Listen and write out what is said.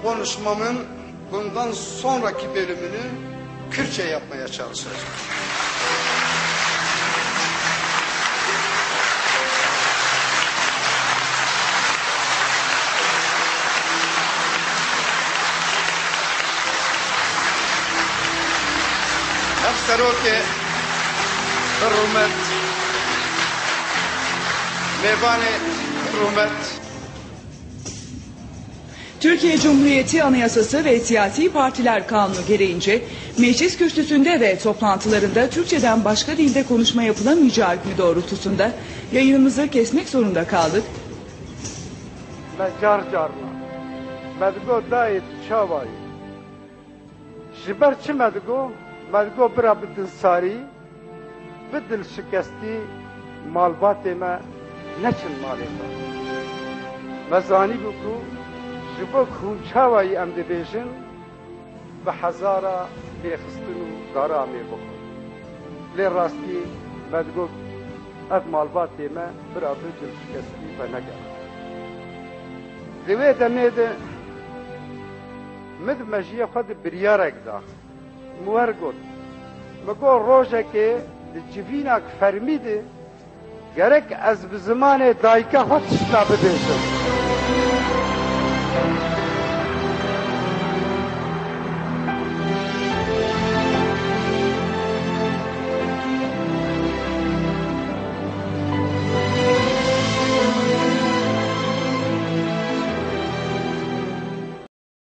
konuşmamın bundan sonraki bölümünü Kürtçe yapmaya çalışacağım. Efseroke hürmet, mevane hürmet. Türkiye Cumhuriyeti Anayasası ve Siyasi Partiler Kanunu gereğince meclis kürsüsünde ve toplantılarında Türkçeden başka dilde konuşma yapılamayacağı hükmü doğrultusunda yayınımızı kesmek zorunda kaldık. Car carla, medgo dayet çavayı. Jiber çi medgo bira bidin sari, bidil şikesti malbatê me neçin malê me. Me zanî bû ku ji bo hûnçawayî em dibêjin bi hezara pêxistin û dara em ê bixwin. Lê rastî me digot ev malbatê me bira bidil şikestî ve neger. Di wê demê de min di mejiyê xwe di biryarek da. Muher got, me got rojekê di civînak fermî de gerek ez bi zimanê dayika xwe tişta bibêjim.